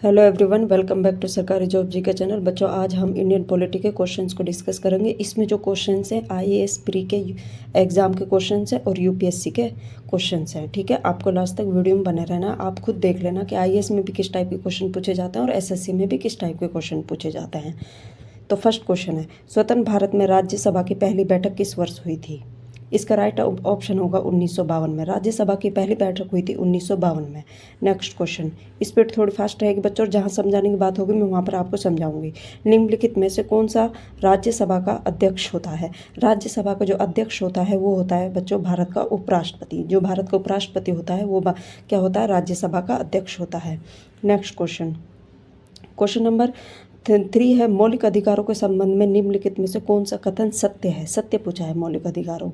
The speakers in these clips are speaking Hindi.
Hello everyone, welcome back to सरकारी जॉब जी के चैनल। बच्चों, आज हम इंडियन पॉलिटी के क्वेश्चंस को डिस्कस करेंगे। इसमें जो क्वेश्चंस हैं आईएएस प्री के एग्ज़ाम के क्वेश्चंस हैं और यूपीएससी के क्वेश्चंस हैं। ठीक है, आपको लास्ट तक वीडियो में बने रहना। आप खुद देख लेना कि आईएएस में भी किस टाइप के क्वेश्चन पूछे जाते हैं और एसएससी में भी किस टाइप के क्वेश्चन पूछे जाते हैं। तो फर्स्ट क्वेश्चन है, स्वतंत्र भारत में राज्यसभा की पहली बैठक किस वर्ष हुई थी? इसका राइट ऑप्शन होगा 1952 में। राज्यसभा की पहली बैठक हुई थी 1952 में। नेक्स्ट क्वेश्चन, स्पीड थोड़ी फास्ट रहेगी बच्चों, और जहाँ समझाने की बात होगी मैं वहाँ पर आपको समझाऊंगी। निम्नलिखित में से कौन सा राज्यसभा का अध्यक्ष होता है? राज्यसभा का जो अध्यक्ष होता है वो होता है बच्चों भारत का उपराष्ट्रपति। जो भारत का उपराष्ट्रपति होता है वो क्या होता है? राज्यसभा का अध्यक्ष होता है। नेक्स्ट क्वेश्चन, क्वेश्चन नंबर 3 है, मौलिक अधिकारों के संबंध में निम्नलिखित में से कौन सा कथन सत्य है? सत्य पूछा है मौलिक अधिकारों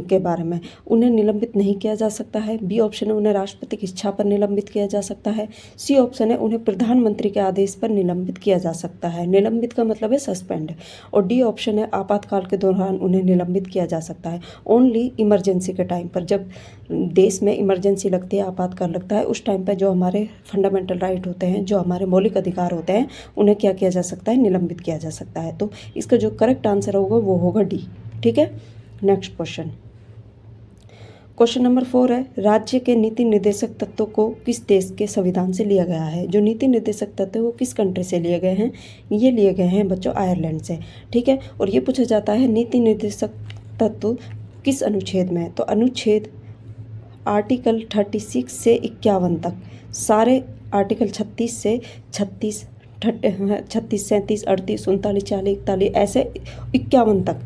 के बारे में। उन्हें निलंबित नहीं किया जा सकता है। बी ऑप्शन है, उन्हें राष्ट्रपति की इच्छा पर निलंबित किया जा सकता है। सी ऑप्शन है, उन्हें प्रधानमंत्री के आदेश पर निलंबित किया जा सकता है। निलंबित का मतलब है सस्पेंड। और डी ऑप्शन है, आपातकाल के दौरान उन्हें निलंबित किया जा सकता है। ओनली इमरजेंसी के टाइम पर, जब देश में इमरजेंसी लगती है, आपातकाल लगता है, उस टाइम पर जो हमारे फंडामेंटल राइट होते हैं, जो हमारे मौलिक अधिकार होते हैं, उन्हें क्या किया जा सकता है? निलंबित किया जा सकता है। तो इसका जो करेक्ट आंसर होगा वो होगा डी। ठीक है, नेक्स्ट क्वेश्चन, क्वेश्चन नंबर 4 है, राज्य के नीति निर्देशक तत्वों को किस देश के संविधान से लिया गया है? जो नीति निर्देशक तत्व है वो किस कंट्री से लिए गए हैं? ये लिए गए हैं बच्चों आयरलैंड से। ठीक है, और ये पूछा जाता है नीति निर्देशक तत्व किस अनुच्छेद में है? तो अनुच्छेद आर्टिकल 36 से 51 तक, सारे आर्टिकल 36 से 36, 36, 37, 38, 39, 40, 41 ऐसे 51 तक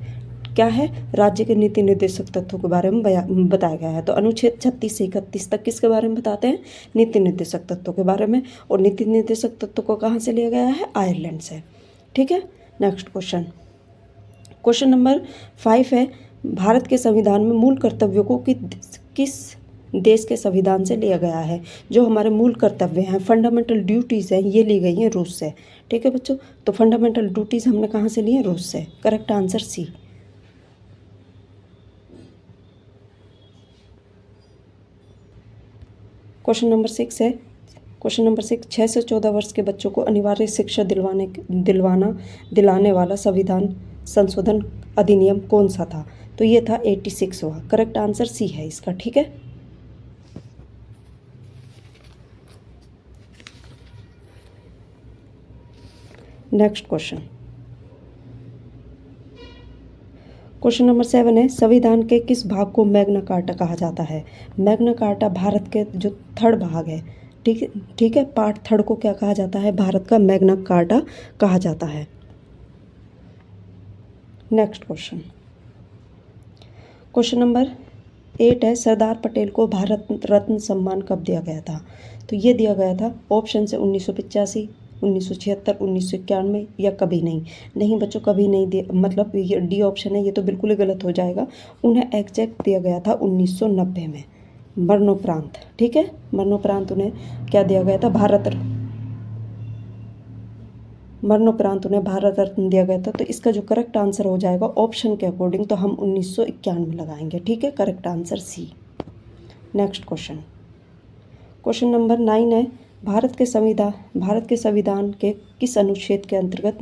क्या है? राज्य के नीति निर्देशक तत्वों के बारे में बताया गया है। तो अनुच्छेद 36 से 31 तक किसके बारे में बताते हैं? नीति निर्देशक तत्वों के बारे में। और नीति निर्देशक तत्व को कहाँ से लिया गया है? आयरलैंड से। ठीक है, नेक्स्ट क्वेश्चन, क्वेश्चन नंबर 5 है, भारत के संविधान में मूल कर्तव्यों को किस देश के संविधान से लिया गया है? जो हमारे मूल कर्तव्य हैं, फंडामेंटल ड्यूटीज़ हैं, ये ली गई हैं रूस से। ठीक है बच्चों, तो फंडामेंटल ड्यूटीज़ हमने कहाँ से ली हैं? रूस से। Correct answer C. Question number 6 है, क्वेश्चन नंबर 6, 6 से 14 वर्ष के बच्चों को अनिवार्य शिक्षा दिलाने वाला संविधान संशोधन अधिनियम कौन सा था? तो ये था 86 हुआ। करेक्ट आंसर सी है इसका। ठीक है, नेक्स्ट क्वेश्चन, क्वेश्चन नंबर 7 है, संविधान के किस भाग को मैग्ना कार्टा कहा जाता है? मैग्ना कार्टा भारत के जो थर्ड भाग है, ठीक है, पार्ट थर्ड को क्या कहा जाता है? भारत का मैग्ना कार्टा कहा जाता है। नेक्स्ट क्वेश्चन, क्वेश्चन नंबर 8 है, सरदार पटेल को भारत रत्न सम्मान कब दिया गया था? तो ये दिया गया था, ऑप्शन से 1985, 1976, 1991 या कभी नहीं। नहीं बच्चों, कभी नहीं दिया, मतलब ये डी ऑप्शन है, ये तो बिल्कुल ही गलत हो जाएगा। उन्हें एग्जैक्ट दिया गया था 1990 में, मरणोपरांत। ठीक है, मरणोपरांत उन्हें क्या दिया गया था? मरणोपरांत उन्हें भारत रत्न दिया गया था। तो इसका जो करेक्ट आंसर हो जाएगा ऑप्शन के अकॉर्डिंग, तो हम 1991 लगाएंगे। ठीक है, correct answer C. Next question, question number 9 है, भारत के संविधान के किस अनुच्छेद के अंतर्गत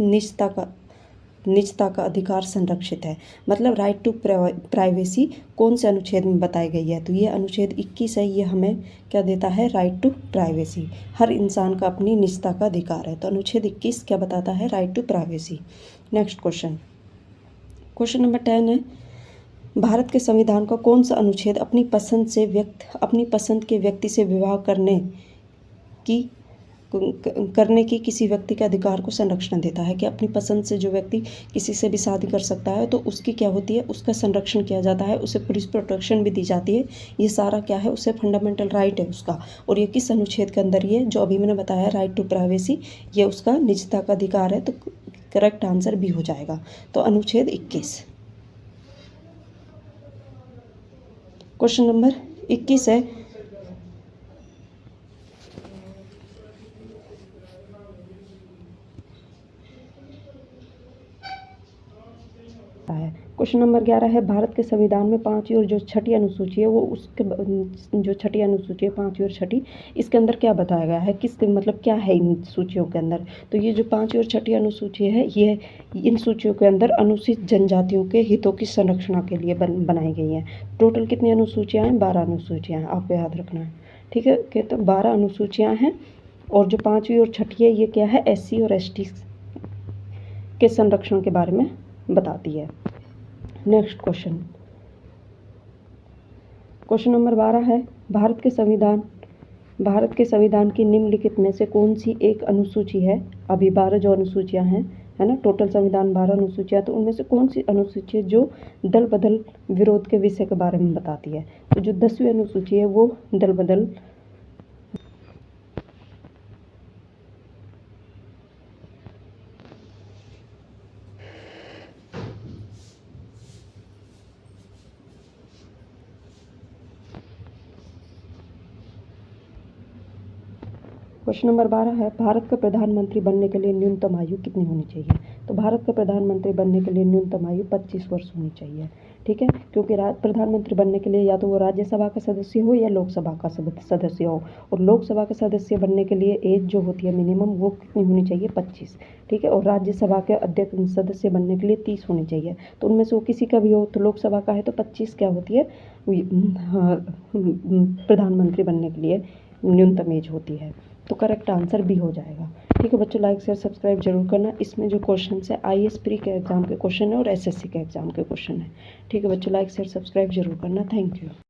निजता का अधिकार संरक्षित है? मतलब राइट टू प्राइवेसी कौन से अनुच्छेद में बताई गई है? तो ये अनुच्छेद 21 है। ये हमें क्या देता है? Right to privacy. हर इंसान का अपनी निजता का अधिकार है। तो अनुच्छेद 21 क्या बताता है? Right to privacy. Next question, question number 10 है, भारत के संविधान का कौन सा अनुच्छेद अपनी पसंद के व्यक्ति से विवाह करने की किसी व्यक्ति के अधिकार को संरक्षण देता है? कि अपनी पसंद से जो व्यक्ति किसी से भी शादी कर सकता है, तो उसकी क्या होती है? उसका संरक्षण किया जाता है, उसे पुलिस प्रोटेक्शन भी दी जाती है। ये सारा क्या है? उसे फंडामेंटल राइट है उसका। और ये किस अनुच्छेद के अंदर? ये जो अभी मैंने बताया राइट टू प्राइवेसी, ये उसका निजता का अधिकार है। तो करेक्ट आंसर भी हो जाएगा। तो अनुच्छेद 21। क्वेश्चन नंबर 21 है, क्वेश्चन नंबर 11 है, भारत के संविधान में 5वीं और जो 6ठी अनुसूची है वो उसके जो 6ठी अनुसूची है 5वीं और 6ठी, इसके अंदर क्या बताया गया है, किस मतलब क्या है इन सूचियों के अंदर। तो ये जो 5वीं और 6ठी अनुसूची है ये इन सूचियों के अंदर अनुसूचित जनजातियों के हितों की संरक्षण के लिए बनाई गई हैं। टोटल कितनी अनुसूचियाँ हैं, 12 अनुसूचियाँ हैं, आपको याद रखना है। ठीक है, तो 12 अनुसूचियाँ हैं और जो 5वीं और 6ठी है ये क्या है, SC और ST के संरक्षण के बारे में बताती है। नेक्स्ट क्वेश्चन, क्वेश्चन नंबर 12 है, भारत के संविधान की निम्नलिखित में से कौन सी एक अनुसूची है, अभी 12 जो अनुसूचियां हैं, है ना, टोटल संविधान 12 अनुसूचियां, तो उनमें से कौन सी अनुसूची है जो दल बदल विरोध के विषय के बारे में बताती है। तो जो 10वीं अनुसूची है वो दल बदल क्वेश्चन नंबर 12 है, भारत का प्रधानमंत्री बनने के लिए न्यूनतम आयु कितनी होनी चाहिए। तो भारत का प्रधानमंत्री बनने के लिए न्यूनतम आयु 25 वर्ष होनी चाहिए। ठीक है, क्योंकि प्रधानमंत्री बनने के लिए या तो वो राज्यसभा का सदस्य हो या लोकसभा का सदस्य हो, और लोकसभा का सदस्य बनने के लिए एज जो होती है मिनिमम वो कितनी होनी चाहिए, 25। ठीक है, और राज्यसभा के अध्यक्ष सदस्य बनने के लिए 30 होनी चाहिए। तो उनमें से वो किसी का भी हो, तो लोकसभा का है तो 25 क्या होती है, प्रधानमंत्री बनने के लिए न्यूनतम एज होती है। तो करेक्ट आंसर भी हो जाएगा। ठीक है बच्चों, लाइक शेयर सब्सक्राइब जरूर करना। इसमें जो क्वेश्चन है IAS प्री के एग्जाम के क्वेश्चन है और SSC के एग्जाम के क्वेश्चन है। ठीक है बच्चों, लाइक शेयर सब्सक्राइब जरूर करना। Thank you.